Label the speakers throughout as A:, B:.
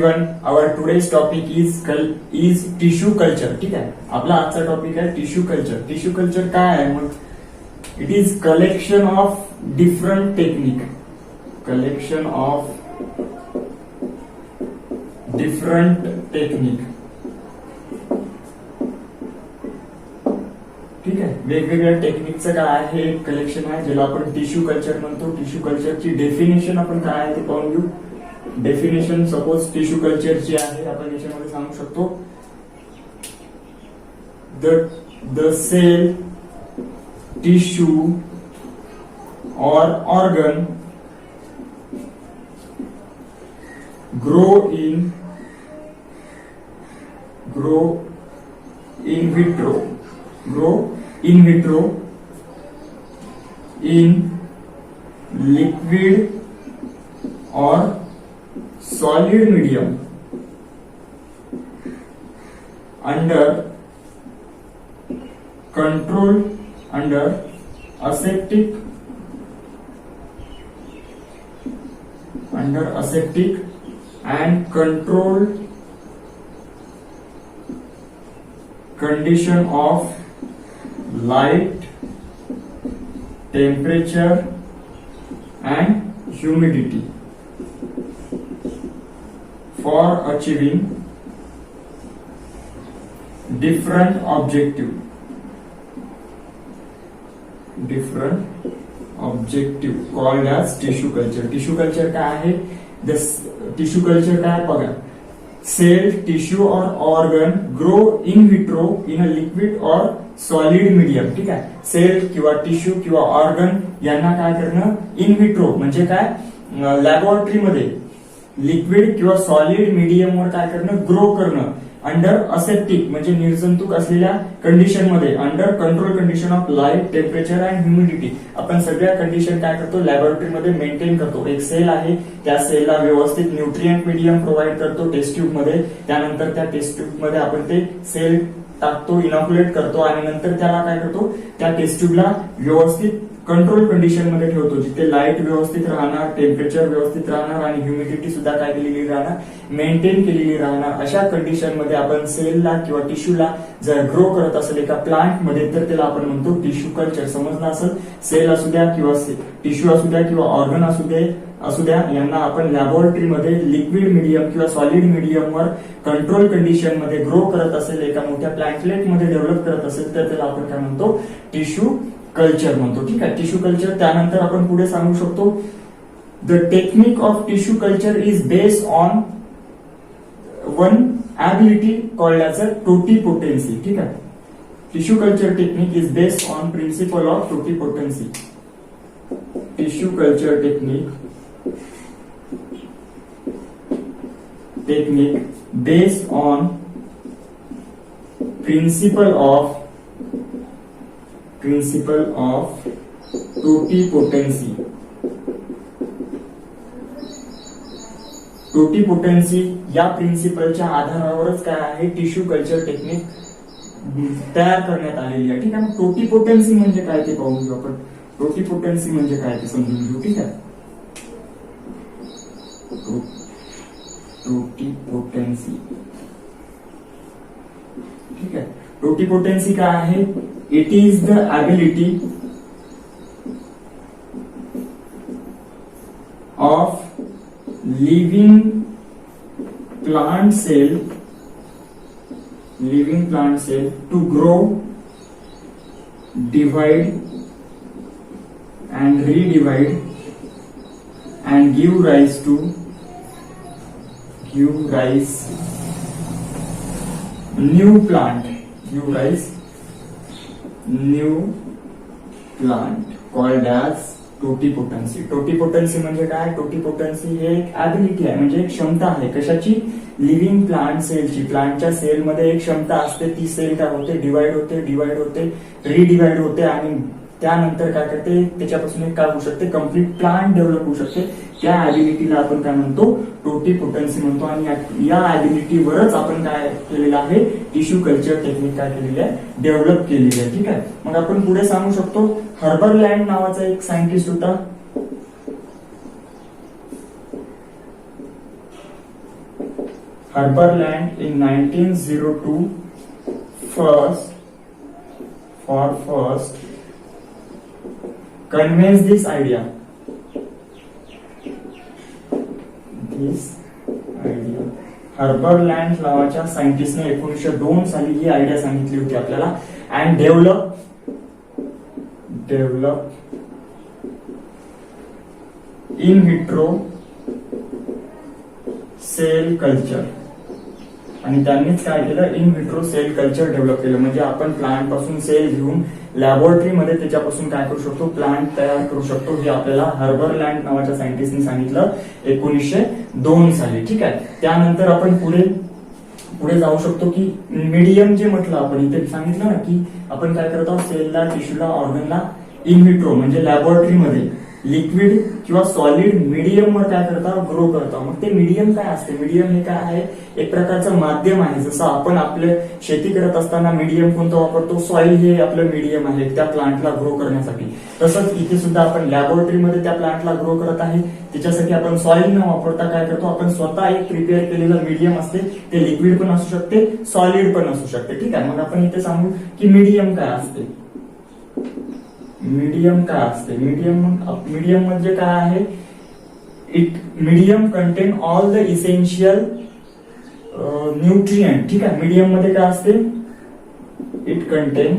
A: Everyone, our today's topic is tissue culture. ठीक आहे, आपला आजचा टॉपिक आहे टिश्यू कल्चर. टिश्यू कल्चर काय आहे मग? It is collection of different technique. Collection of different technique. ठीक आहे, वेगवेगळ्या टेक्निकचं काय आहे एक कलेक्शन आहे ज्याला आपण टिश्यू कल्चर म्हणतो. टिश्यू कल्चरची डेफिनेशन आपण काय आहे ते पाहून घेऊ. डेफिनेशन सपोज टिश्यू कल्चरची आहे, आपण याच्यामध्ये सांगू शकतो द सेल, टिश्यू और organ grow in vitro in liquid or solid medium under control, under aseptic and controlled condition of light, temperature and humidity for achieving different objective called as tissue culture. Tissue culture काय आहे? Tissue culture काय बघा, sale, tissue और organ grow in vitro in a liquid और solid medium. ठीक आहे, sale किंवा tissue किंवा ऑर्गन यांना काय करणं, इन विट्रो म्हणजे काय, लॅबोरेटरीमध्ये लिक्विड किंवा सॉलिड मीडियम वर काय करणं, ग्रो करणं. अंडर असेप्टिक म्हणजे निर्जंतुक असलेल्या कंडिशन मध्ये, under control condition of light, temperature and humidity. आपण सगळ्या कंडिशन काय करतो, लॅबोरेटरीमध्ये मेंटेन करतो. एक सेल आहे, त्या सेलला व्यवस्थित न्यूट्रिएंट मीडियम प्रोव्हाइड करतो टेस्ट ट्यूब मध्ये. त्यानंतर त्या टेस्ट ट्यूब मध्ये आपण ते सेल टाकतो, इनॉक्युलेट करतो आणि नंतर त्याला काय करतो, त्या टेस्ट ट्यूबला व्यवस्थित कंट्रोल कंडिशन मध्ये ठेवतो, जिथे लाईट व्यवस्थित राहणार, टेम्परेचर व्यवस्थित राहणार आणि ह्युमिडिटी सुद्धा काय केलेली राहणार, मेंटेन केलेली राहणार. अशा कंडिशन मध्ये आपण सेलला किंवा टिश्यूला जर ग्रो करत असेल एका प्लांट मध्ये, तर त्याला आपण म्हणतो टिश्यू कल्चर. समजलं असेल? सेल असू द्या किंवा टिश्यू असू द्या किंवा ऑर्गन असू द्या, यांना आपण लॅबोरेटरीमध्ये लिक्विड मीडियम किंवा सॉलिड मीडियम वर कंट्रोल कंडिशन मध्ये ग्रो करत असेल, एका मोठ्या प्लॅन्टलेट मध्ये डेव्हलप करत असेल, तर त्याला आपण काय म्हणतो, टिश्यू कल्चर म्हणतो. ठीक आहे, टिश्यू कल्चर. त्यानंतर आपण पुढे सांगू शकतो the technique of tissue culture is based on one ability called as a totipotency. ठीक आहे, tissue culture technique is based on principle of totipotency. Tissue culture technique based on principle of totipotency. Totipotency या प्रिन्सिपलच्या आधारावरच काय आहे, tissue culture technique तयार करण्यात आलेली आहे. ठीक आहे, मग टोटिपोटेंसी म्हणजे काय ते पाहून घेऊ आपण. टोटिपोटेंसी म्हणजे काय ते समजून घेऊ. ठीक आहे, टोटिपोटेंसी. ठीक आहे, टोटिपोटेंसी काय आहे? It is the ability of living plant cell to grow, divide and redivide and give rise new plant called as totipotency. Totipotency म्हणजे काय? टोटिपोटेंसी हे एक ॲबिलिटी आहे, म्हणजे एक क्षमता आहे. कशाची? लिव्हिंग प्लांट सेलची. प्लांटच्या सेलमध्ये एक क्षमता असते, ती सेल काय होते, डिवाइड होते, रिडिवाइड होते आणि त्यानंतर काय करते, त्याच्यापासून एक काय होऊ शकते, कम्प्लीट प्लांट डेव्हलप होऊ शकते. त्या ॲबिलिटीला आपण काय म्हणतो, टोटिपोटेंसी म्हणतो. आणि या ॲबिलिटीवरच आपण काय केलेलं आहे, टिश्यू कल्चर टेक्निक काय केलेली आहे, डेव्हलप केलेली आहे. ठीक आहे, मग आपण पुढे सांगू शकतो हर्बरलँड नावाचा एक सायंटिस्ट होता. Herberland in 1902 first conveys this idea. हर्बरलँड नावाच्या सायंटिस्टने 1902 साली ही आयडिया सांगितली होती आपल्याला. And develop in vitro cell culture. आणि त्यांनीच काय केलं, in vitro cell culture develop केलं. म्हणजे आपण प्लांट पासून सेल घेऊन लॅबोरेटरीमध्ये त्याच्यापासून काय करू शकतो, प्लांट तयार करू शकतो. हे आपल्याला हर्बरलँड नावाच्या सायंटिस्टने सांगितलं 1902 साली. ठीक आहे. त्यानंतर आपण पुढे जाऊ शकतो की मीडियम जे म्हटलं आपण इथे सांगितलं ना की आपण काय करतो, सेलला, टिश्यूला, ऑर्गनला इन व्हिट्रो म्हणजे लॅबोरेटरीमध्ये लिक्विड किंवा सॉलिड मीडियम वर काय करता, ग्रो करता. मग ते मीडियम काय असते, मीडियम हे काय आहे, एक प्रकारचं माध्यम आहे. जसं आपण आपले शेती करत असताना मीडियम कोणतं वापरतो, सॉइल हे आपलं मीडियम आहे त्या प्लांटला ग्रो करण्यासाठी. तसंच इथे सुद्धा आपण लॅबोरेटरीमध्ये त्या प्लांटला ग्रो करत आहे, त्याच्यासाठी आपण सॉइल न वापरता काय करतो, आपण स्वतः एक प्रिपेअर केलेलं मीडियम असते. ते लिक्विड पण असू शकते, सॉलिड पण असू शकते. ठीक आहे. मग आपण इथे सांगू की मीडियम काय असते. मीडियम काय असते, मीडियम म्हणजे काय आहे, medium content all the essential nutrient. ठीक आहे. मीडियम मध्ये काय असते, it content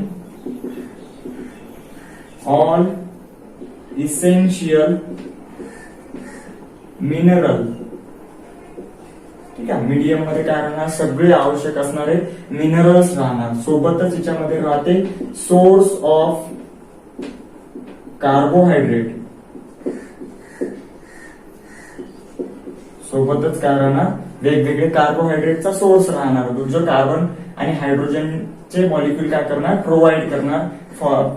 A: all essential mineral. ठीक आहे. मीडियम मध्ये काय राहणार, सगळे आवश्यक असणारे मिनरल्स राहणार. सोबतच याच्यामध्ये राहते सोर्स ऑफ कार्बोहायड्रेट. सोबतच काय राहणार, वेगवेगळे कार्बोहायड्रेटचा सोर्स राहणार, जो कार्बन आणि हायड्रोजनचे मॉलिक्यूल काय करणार, प्रोव्हाइड करणार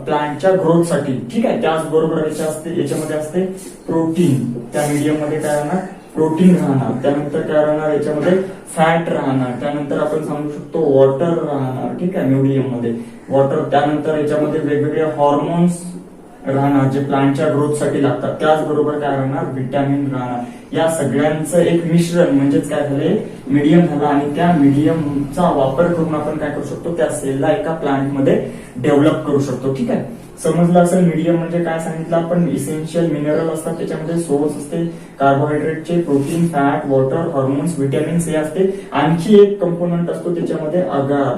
A: प्लांटच्या ग्रोथसाठी. ठीक आहे. त्याचबरोबर याच्यामध्ये असते प्रोटीन. त्या मीडियम मध्ये काय राहणार, प्रोटीन राहणार. त्यानंतर काय राहणार, याच्यामध्ये फॅट राहणार. त्यानंतर आपण सांगू शकतो वॉटर राहणार. ठीक आहे. मीडियम मध्ये वॉटर. त्यानंतर याच्यामध्ये वेगवेगळे हॉर्मोन्स राहणार जे प्लांटच्या ग्रोथसाठी लागतात. त्याचबरोबर काय राहणार, व्हिटॅमिन राहणार. या सगळ्यांचं एक मिश्रण म्हणजेच काय झाले, मीडियम झाला. आणि त्या मीडियमचा वापर करून आपण काय करू शकतो, त्या सेलला एका प्लांटमध्ये डेव्हलप करू शकतो. ठीक आहे. समजलं असेल मीडियम म्हणजे काय सांगितलं आपण, इसेन्शियल मिनरल असतात, त्याच्यामध्ये सोर्स असते कार्बोहायड्रेटचे, protein, fat, water, hormones, vitamins हे असते. आणखी एक कंपोनंट असतो त्याच्यामध्ये अगार.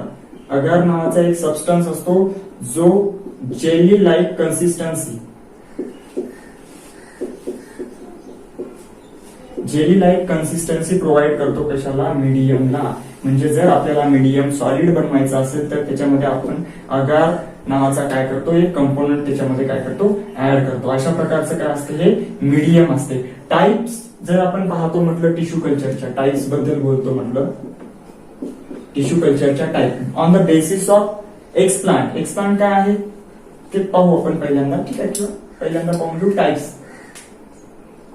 A: अगार नावाचा एक सबस्टन्स असतो जो जेली लाईक कन्सिस्टन्सी, प्रोव्हाइड करतो कशाला, मीडियमला. म्हणजे जर आपल्याला मीडियम सॉलिड बनवायचं असेल तर त्याच्यामध्ये आपण अगार नावाचा काय करतो, एक कंपोनंट त्याच्यामध्ये काय करतो, ऍड करतो. अशा प्रकारचं काय असते, हे मीडियम असते. टाइप्स जर आपण पाहतो म्हटलं, टिश्यू कल्चरच्या टाइप्स बद्दल बोलतो म्हटलं, टिश्यू कल्चरच्या type on the basis of explant. Explant काय आहे ते पाहू आपण पहिल्यांदा. ठीक आहे. पहिल्यांदा पाहून घेऊ types.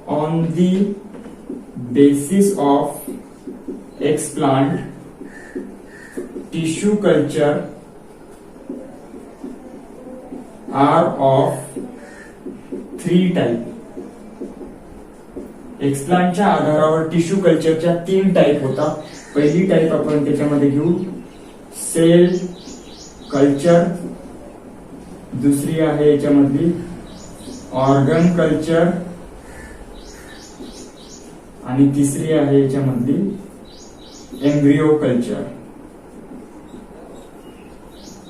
A: On the basis of explant tissue culture are of 3 type. एक्सप्लांटच्या आधारावर टिश्यू कल्चरच्या 3 टाइप होतात. पहिली टाइप आपण त्याच्यामध्ये घेऊ सेल कल्चर, दुसरी आहे याच्यामधली ऑर्गन कल्चर, आणि तिसरी आहे याच्यामधली एम्ब्रियो कल्चर.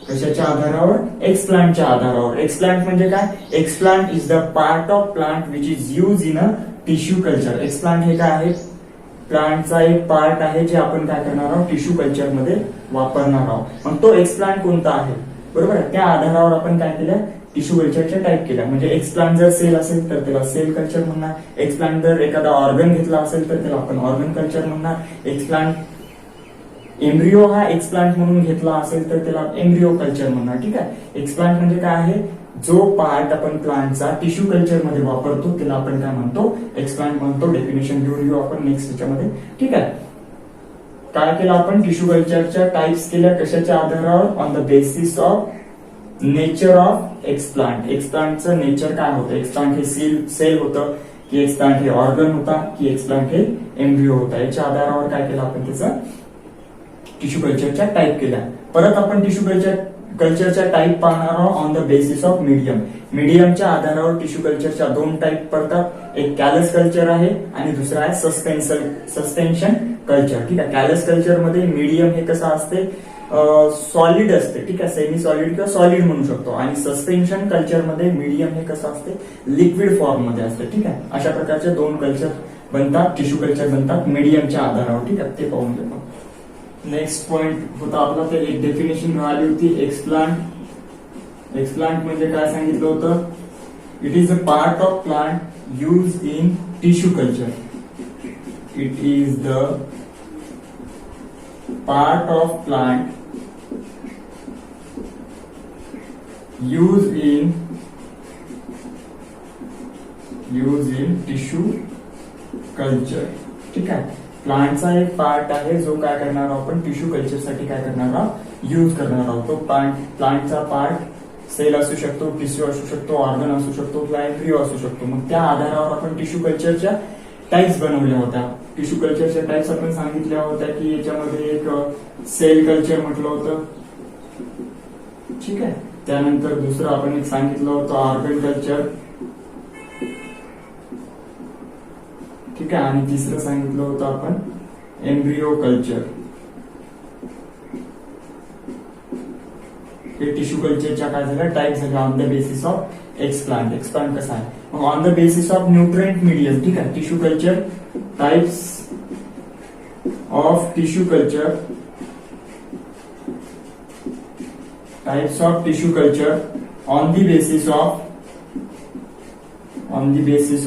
A: कशाच्या आधारावर, एक्सप्लांटच्या आधारावर. एक्सप्लांट म्हणजे काय, explant is the part of plant which is use in a tissue culture. Explant हे काय आहे, प्लांटचा एक पार्ट आहे जे आपण काय करणार आहोत, टिश्यू कल्चर मध्ये वापरणार आहोत. मग तो एक्सप्लांट कोणता आहे, बरोबर आहे. त्या आधारावर आपण काय केलं, टिश्यू कल्चरच्या टाइप केल्या. म्हणजे एक्सप्लांट जर सेल असेल तर त्याला सेल कल्चर म्हणणार. एक्सप्लांट जर एखादा ऑर्गन घेतला असेल तर त्याला आपण ऑर्गन कल्चर म्हणणार. एक्सप्लांट एम्ब्रिओ हा एक्सप्लांट म्हणून घेतला असेल तर त्याला एम्ब्रिओ कल्चर म्हणणार. ठीक आहे. एक्सप्लांट म्हणजे काय आहे, जो पार्ट आपण प्लांटचा टिश्यू कल्चर मध्ये वापरतो त्याला आपण काय म्हणतो, एक्सप्लांट म्हणतो. डेफिनेशन घेऊन घेऊ आपण नेक्स्ट याच्यामध्ये. ठीक आहे. काय केलं आपण, टिश्यू कल्चरच्या टाइप्स केल्या. कशाच्या आधारावर, on the basis of nature of explant. एक्सप्लांटचं नेचर काय होतं, एक्सप्लांट हे सेल होतं. की एक्सप्लांट हे ऑर्गन होता की एक्सप्लांट हे एम्ब्रिओ होता. याच्या आधारावर काय केलं आपण त्याचा टिश्यू कल्चरच्या टाईप केल्या. परत आपण टिश्यू कल्चरच्या टाईप पाहणार आहोत on the basis of medium. मीडियमच्या आधारावर टिश्यू कल्चरच्या दोन टाईप पडतात. एक कॅलस कल्चर आहे आणि दुसरा आहे सस्पेन्शन कल्चर. ठीक आहे. कॅलस कल्चर मध्ये मीडियम हे कसं असते सॉलिड असते. ठीक आहे. सेमी सॉलिड किंवा सॉलिड म्हणू शकतो. आणि सस्पेन्शन कल्चर मध्ये मीडियम हे कसं असते लिक्विड फॉर्म मध्ये असते. ठीक आहे. अशा प्रकारचे दोन कल्चर बनतात, टिश्यू कल्चर बनतात मीडियमच्या आधारावर. ठीक आहे. ते पाहून घेतो. नेक्स्ट पॉइंट होता आपला ते एक डेफिनेशन मिळाली होती एक्सप्लांट. एक्सप्लांट म्हणजे काय सांगितलं होतं, it is a part of plant use in tissue culture. It is the part of plant use in tissue culture. ठीक आहे. प्लांटचा एक पार्ट आहे जो काय करणार आहोत आपण टिश्यू कल्चर साठी काय करणार आहोत यूज करणार आहोत. तो प्लांटचा पार्ट सेल असू शकतो, टिश्यू असू शकतो, ऑर्गन असू शकतो किंवा एम्ब्रिओ असू शकतो. मग त्या आधारावर आपण टिश्यू कल्चरच्या टाईप्स बनवल्या होत्या. टिश्यू कल्चरच्या टाईप्स आपण सांगितल्या होत्या की याच्यामध्ये एक सेल कल्चर म्हटलं होतं. ठीक आहे. त्यानंतर दुसरं आपण एक सांगितलं होतं ऑर्गन कल्चर. ठीक आहे. आणि तिसरं सांगितलं होतं आपण एम्ब्रिओ कल्चर. हे टिश्यू कल्चरच्या काय झालं टाईप झाल्या on the basis of explant. Explant कसा आहे मग on the basis of nutrient medium. ठीक आहे. Tissue culture types of tissue culture, types of tissue culture on the basis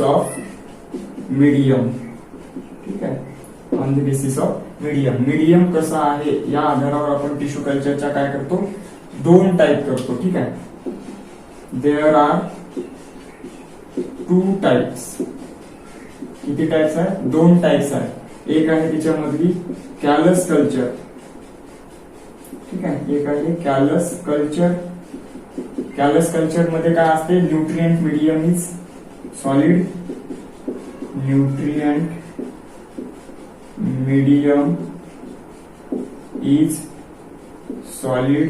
A: of medium. ठीक आहे. On the basis of medium. Medium कसा आहे या आधारावर आपण टिश्यू कल्चरच्या काय करतो दोन टाईप करतो. ठीक आहे. There are two types. किती टाइप्स आहे दोन टाइप्स आहे. एक आहे त्याच्यामधली कॅलस कल्चर. ठीक आहे. एक आहे कॅलस कल्चर. कॅलस कल्चर मध्ये काय असते nutrient medium is solid. Nutrient medium is solid.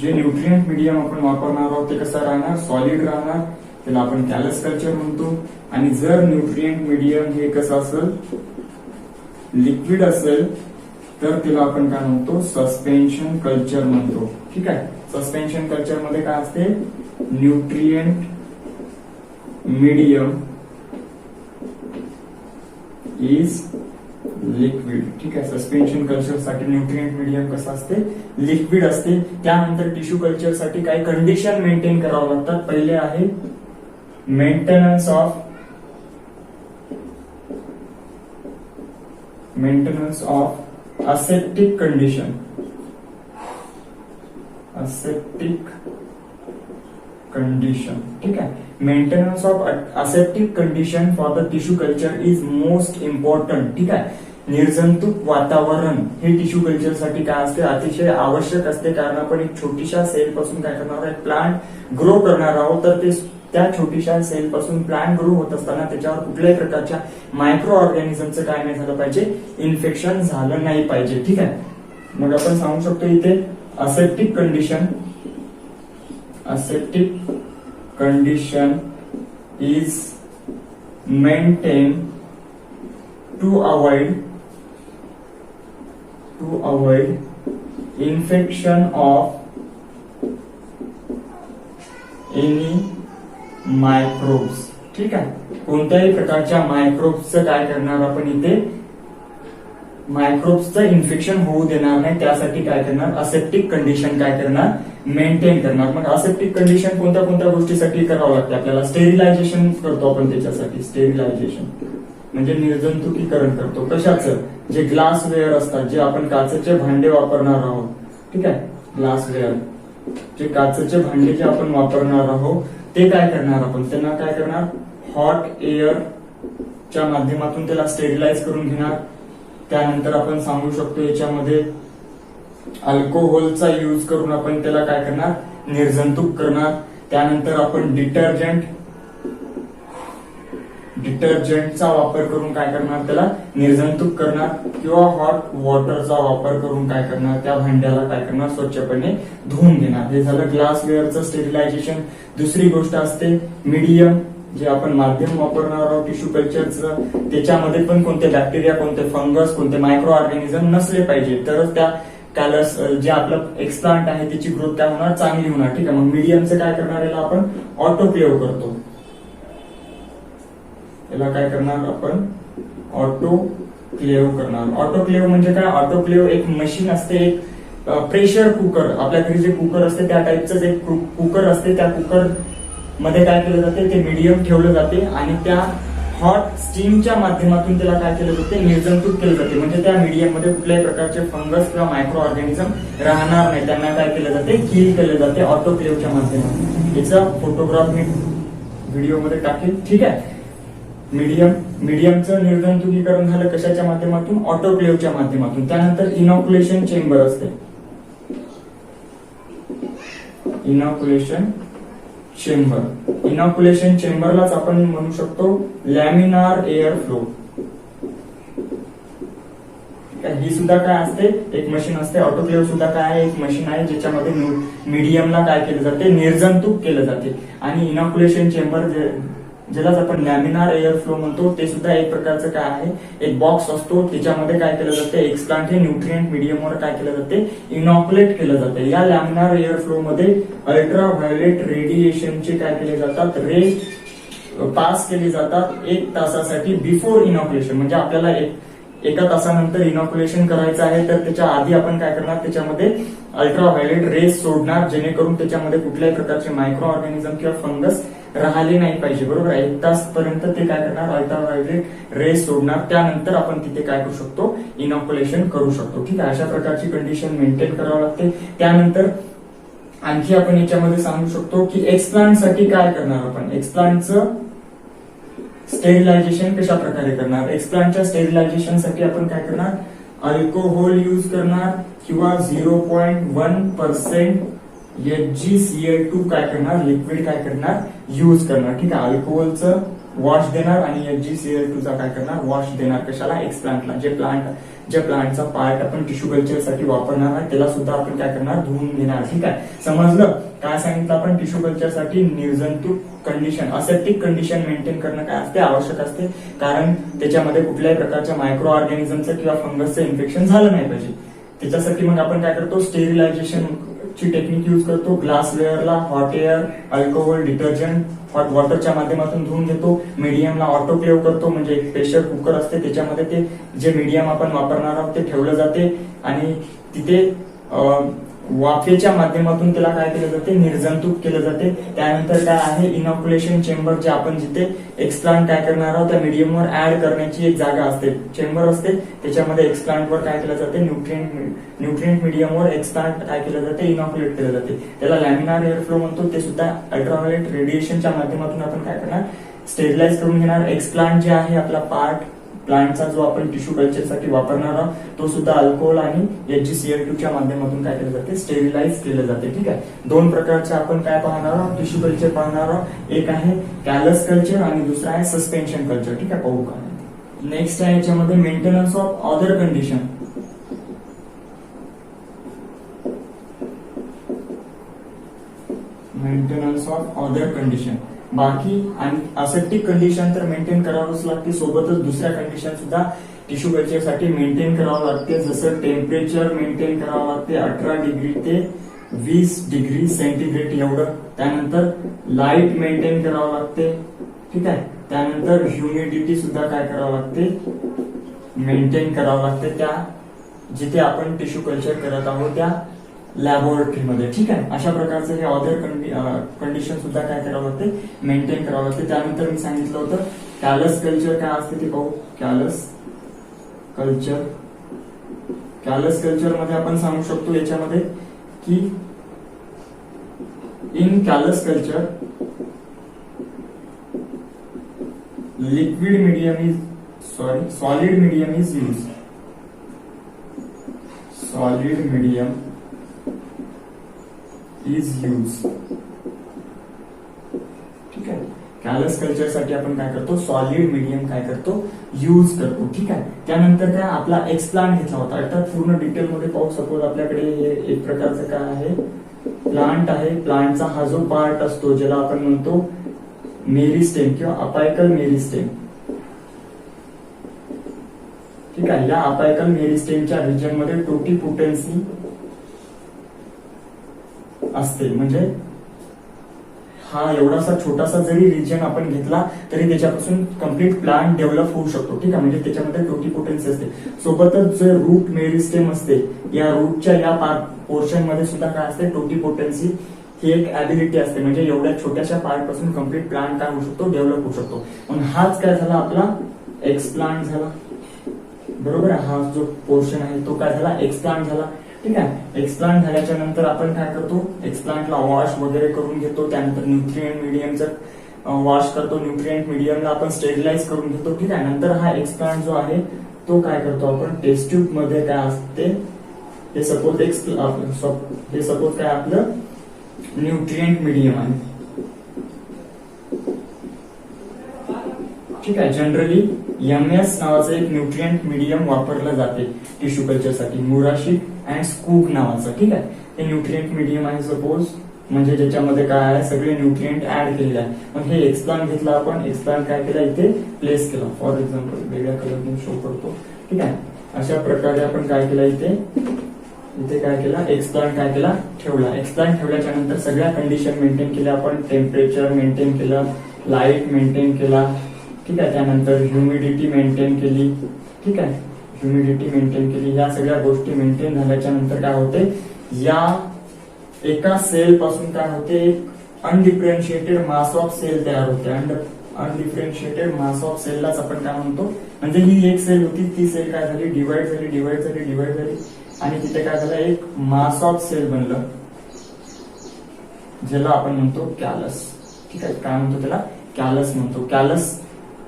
A: जे न्यूट्रिएंट मीडियम आपण वापरणार आहोत ते कसं राहणार सॉलिड राहणार. त्याला आपण कॅलस कल्चर म्हणतो. आणि जर न्यूट्रिएंट मीडियम हे कसं असेल लिक्विड असेल तर त्याला आपण काय म्हणतो सस्पेन्शन कल्चर म्हणतो. ठीक आहे. सस्पेन्शन कल्चर मध्ये काय असते न्यूट्रिएंट मीडियम इज लिक्विड. ठीक आहे. सस्पेन्शन कल्चर साठी न्यूट्रिएंट मीडियम कसं असते लिक्विड असते. त्यानंतर टिश्यू कल्चर साठी काही कंडिशन मेंटेन करावं लागतात. पहिले आहे मेंटेनन्स ऑफ असेप्टिक कंडिशन. ठीक आहे. Maintenance of aseptic condition for the tissue culture is most important. ठीक आहे. निर्जंतुक वातावरण हे टिश्यू कल्चर साठी काय असते अतिशय आवश्यक असते. कारण आपण एक छोटीशा सेल पासून काय करणार आहे प्लांट ग्रो करणार आहोत. तर ते त्या छोटीशा सेल पासून प्लांट ग्रो होत असताना त्याच्यावर कुठल्याही प्रकारच्या मायक्रो ऑर्गॅनिझमचं काय नाही झालं पाहिजे इन्फेक्शन झालं नाही पाहिजे. ठीक आहे. मग आपण सांगू शकतो इथे aseptic condition is maintain to avoid infection of any microbes. ठीक आहे. कोणत्याही प्रकारच्या मायक्रोब्सचं काय करणार आपण इथे मायक्रोब्सचं इन्फेक्शन होऊ देणार नाही. त्यासाठी काय करणार असेप्टिक कंडिशन काय करणार मेंटेन करणार. मग असेप्टिक कंडिशन कोणत्या कोणत्या गोष्टीसाठी करावं लागते आपल्याला स्टेरिलायझेशन करतो आपण. त्याच्यासाठी स्टेरिलायझेशन म्हणजे निर्जंतुकीकरण करतो. कशाचं जे ग्लासवेअर असतात जे आपण काचेचे भांडे वापरणार आहोत. ठीक आहे. ग्लासवेअर जे काचेचे भांडे जे आपण वापरणार आहोत ते काय करणार आपण त्यांना काय करणार हॉट एअरच्या माध्यमातून त्याला स्टेरिलाइज करून घेणार. त्यानंतर आपण सांगू शकतो याच्यामध्ये अल्कोहोलचा यूज करून आपण त्याला काय करणार निर्जंतुक करणार. त्यानंतर आपण डिटर्जंटचा वापर करून काय करणार, त्याला निर्जंतुक करणार, किंवा हॉट वॉटरचा वापर करून काय करणार, त्या भांड्याला काय करणार, स्वच्छपणे धुवून घेणार. हे झालं ग्लासवेअरचं स्टेरिलायझेशन. दुसरी गोष्ट असते मीडियम, जे आपण माध्यम वापरणार आहोत टिश्यू कल्चरचं, त्याच्यामध्ये पण कोणते बॅक्टेरिया, कोणते फंगस, कोणते मायक्रो ऑर्गॅनिझम नसले पाहिजे, तरच त्या कॅलस जे आपलं एक्सप्लांट आहे त्याची ग्रोथ काय होणार, चांगली होणार. ठीक आहे, मग मीडियमचं काय करणार, याला आपण ऑटोक्लेव्ह करतो. याला काय करणार आपण, ऑटोक्लेव्ह करणार. ऑटोक्लेव्ह म्हणजे काय, ऑटोक्लेव्ह एक मशीन असते, एक प्रेशर कुकर, आपल्या घरी जे कुकर असते त्या टाईपच एक कुकर असते. त्या कुकर मध्ये काय केलं जाते, ते मीडियम ठेवलं जाते आणि त्या हॉट स्टीमच्या माध्यमातून त्याला काय केलं जाते, निर्जंतुक केलं जाते. म्हणजे त्या मीडियम मध्ये कुठल्याही प्रकारचे फंगस किंवा मायक्रो ऑर्गॅनिझम राहणार नाही, त्यांना काय केलं जाते, किल केले जाते ऑटोक्लेव्हच्या माध्यमातून. याचा फोटोग्राफ मी व्हिडिओमध्ये टाकेल. ठीक आहे, मीडियमचं निर्जंतुकीकरण झालं कशाच्या माध्यमातून, ऑटोक्लेव्हच्या माध्यमातून. त्यानंतर इनॉक्युलेशन चेंबर असते. इनॉक्युलेशन चेंबरलाच आपण म्हणू शकतो लॅमिनार एअर फ्लो. ही सुद्धा काय असते, एक मशीन असते. ऑटोक्लेव्ह सुद्धा काय आहे, एक मशीन आहे ज्याच्यामध्ये मीडियमला काय केलं जाते, निर्जंतुक केलं जाते. आणि इनॉक्युलेशन चेंबर ज्यालाच आपण लॅमिनार एअर फ्लो म्हणतो, ते सुद्धा एक प्रकारचं काय आहे, एक बॉक्स असतो. त्याच्यामध्ये काय केलं जाते, एक्सप्लांट हे न्यूट्रिएंट मीडियमवर काय केलं जाते, इनॉक्युलेट केलं जाते. या लॅमिनार एअर फ्लो मध्ये अल्ट्रा व्हायोलेट रेडिएशनचे काय केले जातात, रे पास केली जातात 1 तासासाठी बिफोर इनॉक्युलेशन. म्हणजे आपल्याला एका तासानंतर इनॉक्युलेशन करायचं आहे, तर त्याच्या आधी आपण काय करणार, त्याच्यामध्ये अल्ट्रा व्हायोलेट रेज सोडणार, जेणेकरून त्याच्यामध्ये कुठल्याही प्रकारचे मायक्रो ऑर्गॅनिझम किंवा फंगस राहिले नाही पाहिजे. बरोबर, 1 तास पर्यंत ते काय करणार, अल्ट्रा व्हायोलेट रेज सोडणार. त्यानंतर आपण तिथे काय करू शकतो, इनॉक्युलेशन करू शकतो. ठीक आहे, अशा प्रकारची कंडिशन मेंटेन करावं लागते. त्यानंतर आणखी आपण याच्यामध्ये सांगू शकतो की एक्सप्लांट साठी काय करणार, आपण एक्सप्लांटचं स्टेरिलायझेशन कशा प्रकारे करणार. एक्सप्लांटच्या स्टेरिलायझेशन साठी आपण काय करणार, अल्कोहोल यूज करणार किंवा 0.1% HgCl2 काय करणार, लिक्विड काय करणार, यूज करणार. ठीक आहे, अल्कोहोलचं वॉश देणार आणि HgCl2 चा काय करणार, वॉश देणार. कशाला, एक्सप्लांटला. जे प्लांटचा पार्ट आपण टिश्यू कल्चर साठी वापरणार आहे त्याला सुद्धा आपण काय करणार, धुवून घेणार. ठीक आहे, समजलं काय सांगितलं आपण, टिश्यू कल्चर साठी निर्जंतुक कंडिशन, असेप्टिक कंडिशन मेंटेन करणं काय असते, आवश्यक असते. कारण त्याच्यामध्ये कुठल्याही प्रकारच्या मायक्रो ऑर्गॅनिझमचं किंवा फंगसचं इन्फेक्शन झालं नाही पाहिजे. त्याच्यासाठी मग आपण काय करतो, स्टेरिलायझेशन ची टेक्निक यूज करतो. ग्लासवेअरला hot air, alcohol, detergent, hot वॉटरच्या माध्यमातून धुवून घेतो. मीडियमला ऑटोक्लेव्ह करतो, म्हणजे एक प्रेशर कुकर असते, त्याच्यामध्ये ते जे मीडियम आपण वापरणार आहोत ते ठेवलं जाते आणि तिथे वाफेच्या माध्यमातून त्याला काय केलं जाते, निर्जंतुक केलं जाते. त्यानंतर काय आहे, इनॉक्युलेशन चेंबर, जे आपण जिथे एक्सप्लांट काय करणार आहोत त्या मीडियमवर ऍड करण्याची एक जागा असते, चेंबर असते. त्याच्यामध्ये एक्सप्लांटवर काय केलं जाते, न्यूट्रिएंट मीडियमवर एक्सप्लांट काय केलं जाते, इनॉक्युलेट केलं जाते. त्याला लॅमिनार एअर फ्लो म्हणतो. ते सुद्धा अल्ट्राव्हायोलेट रेडिएशनच्या माध्यमातून आपण काय करणार, स्टेरिलाइज करून घेणार. एक्सप्लांट जे आहे आपला पार्ट, प्लांटचा जो आपण टिश्यू कल्चरसाठी वापरणार आहोत तो सुद्धा अल्कोहोल आणि HgCl2 च्या माध्यमातून काय केलं जाते, स्टेरिलाइज केलं जाते. ठीक आहे, 2 प्रकारचे आपण काय पाहणार आहोत, टिश्यू कल्चर पाहणार आहोत. एक आहे कॅलस कल्चर आणि दुसरा आहे सस्पेन्शन कल्चर. ठीक आहे, पाहू का. नेक्स्ट आहे याच्यामध्ये maintenance of other condition. Maintenance of other condition, बाकी आणि असेप्टिक कंडिशन तर मेंटेन करावंच लागते, सोबतच दुसऱ्या कंडिशन सुद्धा टिश्यू कल्चर साठी मेंटेन करावं लागते. जसं टेम्परेचर मेंटेन करावं लागते 18 डिग्री ते 20 डिग्री सेंटीग्रेड एवढं. त्यानंतर लाईट मेंटेन करावं लागते. ठीक आहे, त्यानंतर ह्युमिडिटी सुद्धा काय करावं लागते, मेंटेन करावं लागते त्या जिथे आपण टिश्यू कल्चर करत आहोत त्या लॅबोरेटरीमध्ये. ठीक आहे, अशा प्रकारचे हे अदर कंडिशन सुद्धा काय करावं लागते, मेंटेन करावं लागते. त्यानंतर मी सांगितलं होतं कॅलस कल्चर काय असते ते पाहू. कॅलस कल्चर मध्ये आपण सांगू शकतो याच्यामध्ये की in callus culture liquid medium is solid medium is use. Solid medium is used. ठीक आहे, कॅलस कल्चरसाठी आपण काय करतो, सॉलिड मीडियम काय करतो, यूज करतो. ठीक आहे. त्यानंतर काय आपला एक्सप्लांट घेतला होता. अर्थात पूर्ण डिटेलमध्ये पाहू. सपोज आपल्याकडे हे एक प्रकारचं काय आहे, प्लांट आहे. प्लांटचा हा जो पार्ट असतो ज्याला आपण म्हणतो मेरिस्टेम किंवा अपायकल मेरिस्टेम. ठीक आहे. या अपायकल मेरिस्टेमच्या रिजन मध्ये टोटीपोटेन्सी असते. म्हणजे हा एवढासा छोटासा जरी रिजन आपण घेतला तरी त्याच्यापासून कम्प्लीट प्लांट डेव्हलप होऊ शकतो. ठीक आहे. म्हणजे त्याच्यामध्ये टोटीपोटेन्सी असते. सोबतच जे रूट मेरिस्टेम असते, या रूटच्या या पोर्शन मध्ये सुद्धा काय असते, टोटीपोटेन्सी ही एक ऍबिलिटी असते. म्हणजे एवढ्या छोट्याशा पार्ट पासून कम्प्लीट प्लांट काय होऊ शकतो, डेव्हलप होऊ शकतो. म्हणून हाच काय झाला, आपला एक्सप्लांट झाला. बरोबर आहे. हा जो पोर्शन आहे तो काय झाला, एक्सप्लांट झाला. ठीक आहे. एक्सप्लांट झाल्याच्या नंतर आपण काय करतो, एक्सप्लांटला वॉश वगैरे करून घेतो. त्यानंतर न्यूट्रिएंट मीडियमचं वॉश करतो. न्यूट्रिएंट मीडियमला आपण स्टेरिलाइज करून घेतो. ठीक आहे. नंतर हा एक्सप्लांट जो आहे तो काय करतो आपण, टेस्ट ट्यूब मध्ये काय असते, हे सपोज काय आपलं न्यूट्रिएंट मीडियम आहे. ठीक आहे. जनरली MS नावाचं एक न्यूट्रिएंट मीडियम वापरलं जाते टिश्यू कल्चरसाठी, मुराशिक अँड स्कूप नावाचं. ठीक आहे. हे न्यूट्रिएंट मीडियम आहे सपोज, म्हणजे ज्याच्यामध्ये काय आहे, सगळे न्यूट्रिएंट ऍड केलेले आहे. मग हे एक्सप्लांट घेतला आपण. एक्सप्लांट काय केला, इथे प्लेस केला. फॉर एक्झाम्पल वेगळ्या कलरने शो करतो. ठीक आहे. अशा प्रकारे आपण काय केलं, इथे काय केला, एक्सप्लांट काय केला, ठेवला. एक्सप्लांट ठेवल्याच्या नंतर सगळ्या कंडिशन मेंटेन केल्या आपण. टेम्परेचर मेंटेन केलं, लाईट मेंटेन केला. ठीक आहे. त्यानंतर ह्युमिडिटी मेंटेन केली. ठीक आहे. ह्युमिडिटी मेंटेन केली. या सगळ्या गोष्टी मेंटेन झाल्याच्या नंतर काय होते, या एका सेल पासून काय होते, एक अनडिफरेन्शिएटेड मास ऑफ सेल तयार होते. अनडिफरेन्शिएटेड मास ऑफ सेललाच आपण काय म्हणतो, म्हणजे ही एक सेल होती, ती सेल काय झाली, डिवाइड झाली आणि तिथे काय झालं, एक मास ऑफ सेल बनलं, ज्याला आपण म्हणतो कॅलस. ठीक आहे. काय म्हणतो त्याला, कॅलस म्हणतो. कॅलस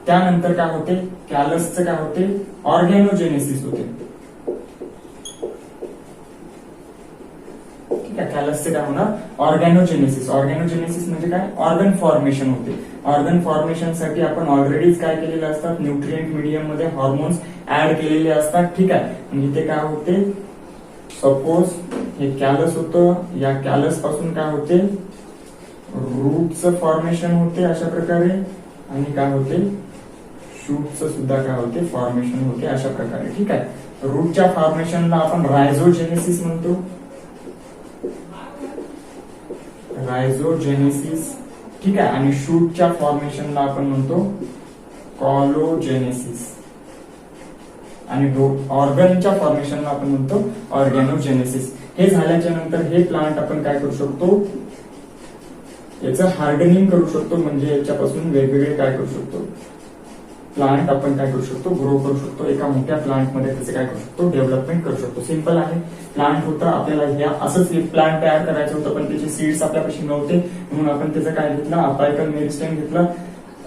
A: त्यानंतर काय होते, कॅलसचं काय होते, ऑर्गॅनोजेनेसिस होते. ठीक आहे. कॅलसचं काय होणार, ऑर्गॅनोजेनेसिस. ऑर्गॅनोजेनेसिस म्हणजे काय, ऑर्गन फॉर्मेशन होते. ऑर्गन फॉर्मेशन साठी आपण ऑलरेडीच काय केलेले असतात, न्यूट्रिएंट मीडियम मध्ये हॉर्मोन्स ऍड केलेले असतात. ठीक आहे. आणि इथे काय होते, सपोज हे कॅलस होतं, या कॅलस पासून काय होते, रूटचं फॉर्मेशन होते अशा प्रकारे, आणि काय होते, शूटचं सुद्धा काय होते, फॉर्मेशन होते अशा प्रकारे. ठीक आहे. रूटच्या फॉर्मेशनला आपण रायझोजेनेसिस म्हणतो. रायझोजेनेसिस. ठीक आहे. आणि शूटच्या फॉर्मेशनला आपण म्हणतो कॉलोजेनेसिस. आणि ऑर्गनच्या फॉर्मेशनला आपण म्हणतो ऑर्गॅनोजेनेसिस. हे झाल्याच्या नंतर हे प्लांट आपण काय करू शकतो, याचं हार्डनिंग करू शकतो. म्हणजे याच्यापासून वेगवेगळे काय करू शकतो, प्लांट आपण काय करू शकतो, ग्रो करू शकतो. एका मोठ्या प्लांट मध्ये त्याचे काय करू शकतो, डेव्हलपमेंट करू शकतो. सिंपल आहे. प्लांट होता आपल्याला, असंच एक प्लांट तयार करायचं होतं, पण त्याचे सीड्स आपल्यापाशी नव्हते, म्हणून आपण त्याचं काय घेतलं, अपायकल मेरिस्टेम घेतला.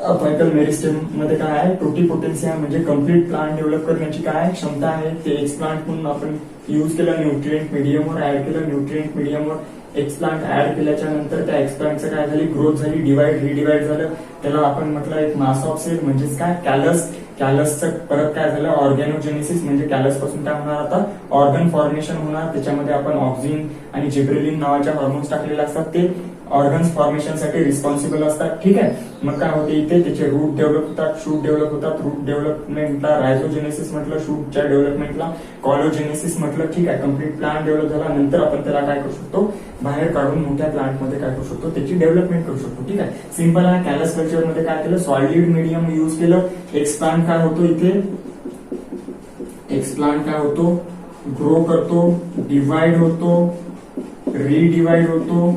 A: अपायकल मेरिस्टेम मध्ये काय आहे, टोटीपोटेन्सी आहे. म्हणजे कम्प्लीट प्लांट डेव्हलप करण्याची काय क्षमता आहे. ते एक्सप्लांट म्हणून आपण युज केलं, न्यूट्रिएंट मीडियमवर ऍड केलं. न्यूट्रिएंट मीडियमवर एक्सप्लांट ऍड केल्याच्या नंतर त्या एक्सप्लांटचं काय झाली, ग्रोथ झाली, डिवाइड रिडिवाइड झालं. त्याला आपण म्हटलं एक मास ऑफ सेल, म्हणजेच काय, कॅलस. कॅलसचं परत काय झालं, ऑर्गॅनोजेनेसिस. म्हणजे कॅलस पासून काय होणार, आता ऑर्गन फॉर्मेशन होणार. त्याच्यामध्ये आपण ऑक्झिन आणि जिब्रेलिन नावाच्या हॉर्मोन्स टाकलेले असतात, ते ऑर्गन्स फॉर्मेशन साठी रिस्पॉन्सिबल असतात. ठीक आहे. मग काय होते, इथे त्याचे रूट डेव्हलप होतात, शूट डेव्हलप होतात. रूट डेव्हलपमेंटला रायझोजेनेसिस म्हटलं, शूटच्या डेव्हलपमेंटला कॉलोजेनेसिस म्हटलं. ठीक आहे. कम्प्लीट प्लांट डेव्हलप झाला, नंतर आपण त्याला काय करू शकतो, बाहेर काढून मोठ्या प्लांट मध्ये काय करू शकतो, त्याची डेव्हलपमेंट करू शकतो. ठीक आहे. सिंपल आहे. कॅलस कल्चर मध्ये काय केलं, सॉलिड मीडियम युज केलं. एक्सप्लांट काय होतो, इथे एक्सप्लांट काय होतो, ग्रो करतो, डिवाइड होतो, रिडिवाइड होतो,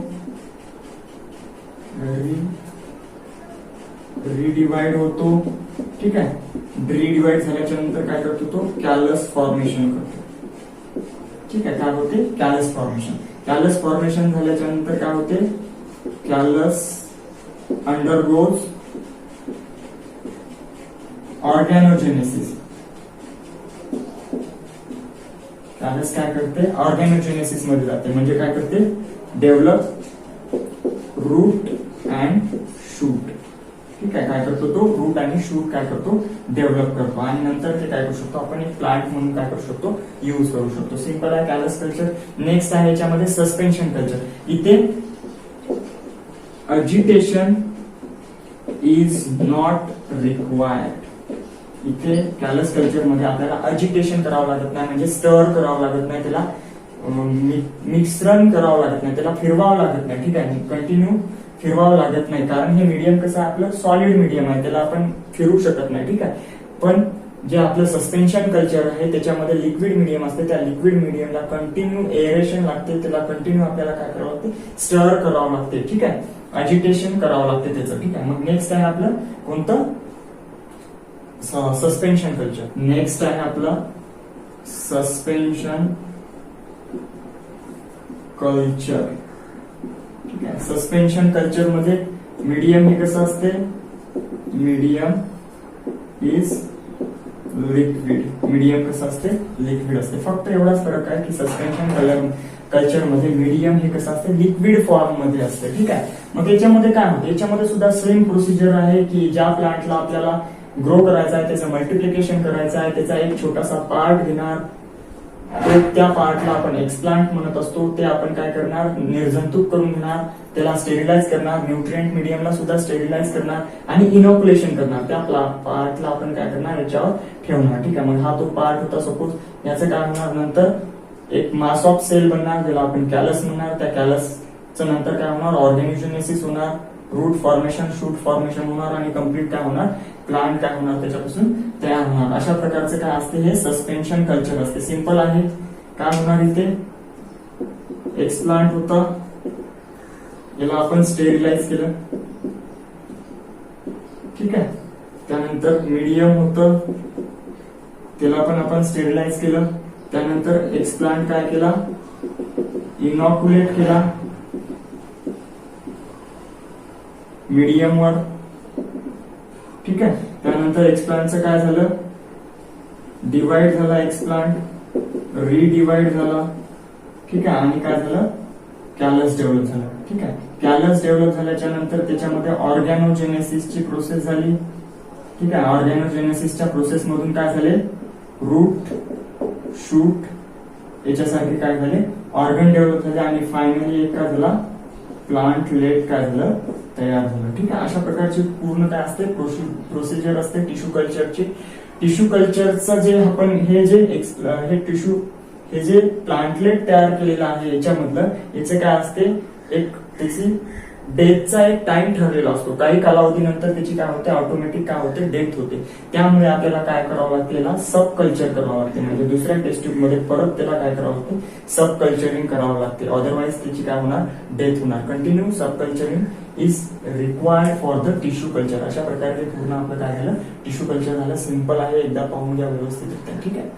A: रिडिवाइड होतो. ठीक आहे. रिडिवाइड झाल्याच्या नंतर काय करतो, तो कॅलस फॉर्मेशन करतो. ठीक आहे. काय होते, कॅलस फॉर्मेशन. कॅलस फॉर्मेशन झाल्याच्या नंतर काय होते, कॅलस अंडरगोज ऑर्गॅनोजेनेसिस. कॅलस काय करते, ऑर्गॅनोजेनेसिस मध्ये जाते. म्हणजे काय करते, डेव्हलप रूट अँड शूट. ठीक आहे, काय करतो तो रूट आणि शूट काय करतो डेव्हलप करतो आणि नंतर ते काय करू शकतो आपण एक प्लांट म्हणून काय करू शकतो यूज करू शकतो. सिंपल आहे कॅलस कल्चर. नेक्स्ट आहे याच्यामध्ये सस्पेन्शन कल्चर. इथे अजिटेशन इज नॉट रिक्वायर्ड. इथे कॅलस कल्चर मध्ये आपल्याला अजिटेशन करावं लागत नाही, म्हणजे स्टर करावं लागत नाही, त्याला मिश्रण करावं लागत नाही, त्याला फिरवावं लागत नाही. ठीक आहे, कंटिन्यू फिरवावं लागत नाही, कारण हे मीडियम कसं आपलं सॉलिड मीडियम आहे, त्याला आपण फिरवू शकत नाही. ठीक आहे, पण जे आपलं सस्पेन्शन कल्चर आहे त्याच्यामध्ये लिक्विड मीडियम असते, त्या लिक्विड मीडियमला कंटिन्यू एरेशन लागते, त्याला कंटिन्यू आपल्याला काय करावं लागते स्टर करावं लागते. ठीक आहे, अजिटेशन करावं लागते त्याचं. ठीक आहे, मग नेक्स्ट आहे आपलं कोणतं सस्पेन्शन कल्चर. नेक्स्ट आहे आपलं सस्पेन्शन कल्चर. ठीक आहे, सस्पेन्शन कल्चर मध्ये मीडियम हे कसं असते, मीडियम इज लिक्विड. मीडियम कसं असते लिक्विड असते. फक्त एवढाच फरक आहे की सस्पेन्शन कल्चर मध्ये मीडियम हे कसं असते लिक्विड फॉर्म मध्ये असते. ठीक आहे, मग याच्यामध्ये काय होतं, याच्यामध्ये सुद्धा सेम प्रोसिजर आहे की ज्या प्लांटला आपल्याला ग्रो करायचा आहे, त्याचं मल्टिप्लिकेशन करायचं आहे, त्याचा एक छोटासा पार्ट घेणार, त्या पार्टला आपण एक्सप्लांट म्हणत असतो, ते आपण काय करणार निर्जंतुक करून घेणार, त्याला स्टेरिलाइज करणार, न्यूट्रिएंट मीडियमला सुद्धा स्टेरिलाइज करणार आणि इनॉक्युलेशन करणार. त्या पार्टला आपण काय करणार याच्यावर ठेवणार. ठीक आहे, मग हा तो पार्ट होता सपोज, याचं काय होणार नंतर एक मास ऑफ सेल बनणार ज्याला आपण कॅलस म्हणणार. त्या कॅलसचं नंतर काय होणार ऑर्गॅनिजोनेसिस होणार, रूट फॉर्मेशन शूट फॉर्मेशन होणार आणि कम्प्लीट काय होणार प्लांट काय होणार त्याच्यापासून तयार होणार. अशा प्रकारचं काय असते हे सस्पेन्शन कल्चर असते. सिंपल आहे, काय होणार इथे एक्सप्लांट होता, याला आपण स्टेरिलाइज केलं. ठीक आहे, त्यानंतर मीडियम होतं, त्याला पण आपण स्टेरिलाइज केलं. त्यानंतर एक्सप्लांट काय केला इनॉक्युलेट केला मीडियमवर. ठीक आहे, त्यानंतर एक्सप्लांटचं काय झालं डिवाइड झाला, एक्सप्लांट रिडिवाइड झाला. ठीक आहे, आणि काय झालं कॅलस डेव्हलप झाला. ठीक आहे, कॅलस डेव्हलप झाल्याच्या नंतर त्याच्यामध्ये ऑर्गॅनोजेनेसिसची प्रोसेस झाली. ठीक आहे, ऑर्गॅनोजेनेसिसच्या प्रोसेस मधून काय झाले रूट शूट याच्यासारखे काय झाले ऑर्गन डेव्हलप झाले आणि फायनली एक काय झाला प्लांट लेट काय झालं तयार झालं. ठीक आहे, अशा प्रकारची पूर्ण काय असते प्रोसिजर असते टिश्यू कल्चरची. टिश्यू कल्चरचं जे आपण हे टिश्यू हे जे प्लांटलेट तयार केलेलं आहे याच्यामधलं याचं काय असते एक त्याची डेथचा एक टाइम ठरलेला असतो. काही कालावधीनंतर त्याची काय होते ऑटोमॅटिक काय होते डेथ होते. त्यामुळे आपल्याला काय करावं लागते याला सब कल्चर करावं लागते, म्हणजे दुसऱ्या टेस्ट ट्यूब मध्ये परत त्याला काय करावं लागते सब कल्चरिंग करावं लागते. अदरवाइज त्याची काय होणार डेथ होणार. Continue sub culturing is required for the tissue culture. अशा प्रकारे पूर्ण आपलं काय झालं टिश्यू कल्चर झालं. सिंपल आहे, एकदा पाहून घ्या व्यवस्थित. ठीक आहे.